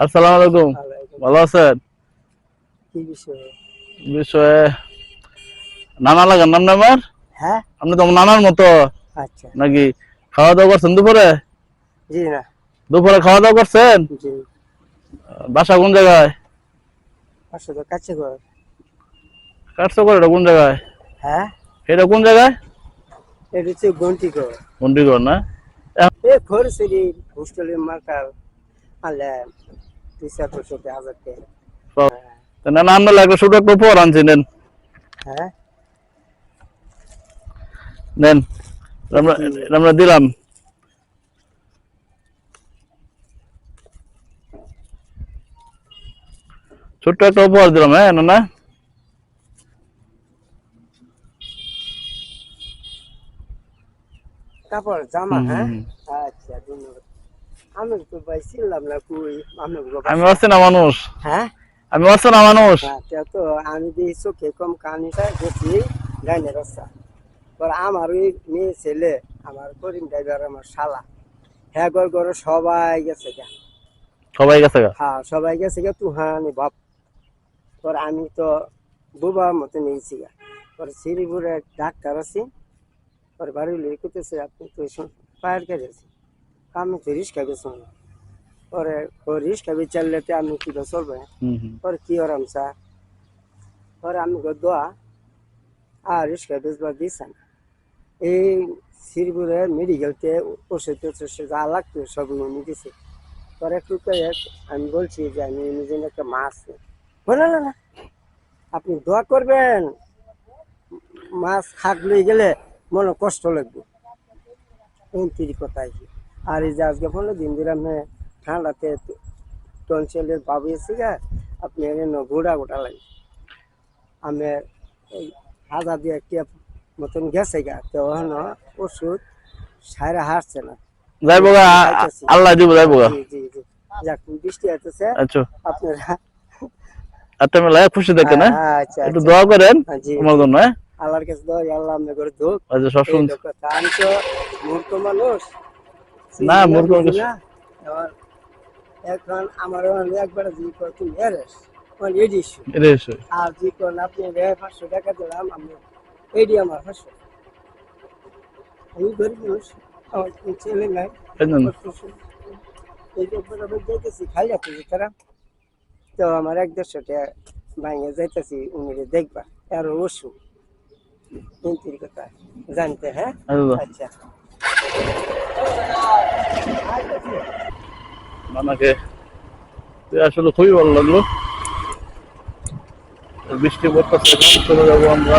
আসসালামু আলাইকুম। ভালো আছেন? কি বিষয়? বিষয়ে নানা লাগার নাম না আমার? হ্যাঁ। আপনি তো আমার নানার মতো আচ্ছা। নাকি? খাওয়া দাওয়া করছেন দুপুরে? জি না। দুপুরে খাওয়া দাওয়া করছেন? জি। বাসা কোন জায়গায়? পাঁচশো তো কাছে ঘর। কাটছো করে এটা কোন জায়গায়? হ্যাঁ। এটা কোন জায়গায়? এটা হচ্ছে ঘন্টি ঘর। বন্ডিগড় না? এ ঘর সেরি হোস্টেলের মার্কার আলে 200-400 টাকা। না না আমরা লাগলে ছোট একটা উপহার আনছি নেন হ্যাঁ। নেন আমরা আমরা দিলাম। ছোট্ট একটা উপহার দিলাম। হ্যাঁ না না কাপড় জামা। হ্যাঁ। আচ্ছা ধন্যবাদ। আমি তো ভাই ছিলাম না কই আমি আমি অচেনা মানুষ। হ্যাঁ। আমি অচেনা মানুষ। আচ্ছা তো আমি যে চোখে কম কানিটা গেছি গাইনের রাস্তা। আমার ওই মেয়ে ছেলে আমার করিম ড্রাইভার আমার শালা হ্যাঁ ঘর সবাই গেছে গা। সবাই গেছে গা? হ্যাঁ সবাই গেছে গা তুহানি বাপ। আমি তো বুবার মতো নিয়েছি গা। শ্রীপুরে ডাক্তার আছি বাড়ি লিখতেছে আপনি তো পায়ের কেটেছি আমি তো রিক্সা গেছি পরে রিক্সা বিচারলেতে আমি কি চলবে পরে কি ওরাম চা পরে আমি দোয়া আর রিক্সা বেচবার দিয়েছেন এই শ্রীপুরে মেডিকেলতে ওষুধ যা লাগতো সব নিয়ে দিছে পরে একটু আমি বলছি যে আমি নিজের একটা মাছ বলে না আপনি দোয়া করবেন মাছ হাত লই গেলে মনে কষ্ট লাগবে এমতির কথাই। আর এই যে আজকে 15 দিন ধরে আমি ঠান্ডাতে টনসিলের ভাবিয়েছি গা আপনি গোটা গোটা লাগে আমি এই 1000 দিয়ে একটা মতন গেছে গা তো ওষুধ সারা হারছে না যাইবো গা আল্লাহ দিব যাইবো গা। জি জি জি যাক বৃষ্টি আসতেছে আচ্ছা আপনারা আপনি মেলায় খুশি দেখেন। আচ্ছা একটু দোয়া করেন আমার জন্য। আল্লাহর কাছে দোয়া আল্লাহ আপনি করে দোক আচ্ছা সব শুনছি। আমি তো মূর্খ মানুষ না মূর্খ না এখন আমার একবার জি তুমি এরেস আর জি কোন আপনি 500 টাকা দিলাম আমি এইডি আমার 500 আমি গরিব মানুষ আমার ছেলে নাই এই যে আমি যাইতেছি খাই আপনি তারা তো আমার 1-150 টাকা ভাঙে যাইতেছি উনি দেখবা আরো ওষুধ এমতির কথা জানতে। হ্যাঁ আচ্ছা নানাকে আসলে খুবই ভালো লাগলো। বৃষ্টি পড়তেছে চলে যাবো আমরা।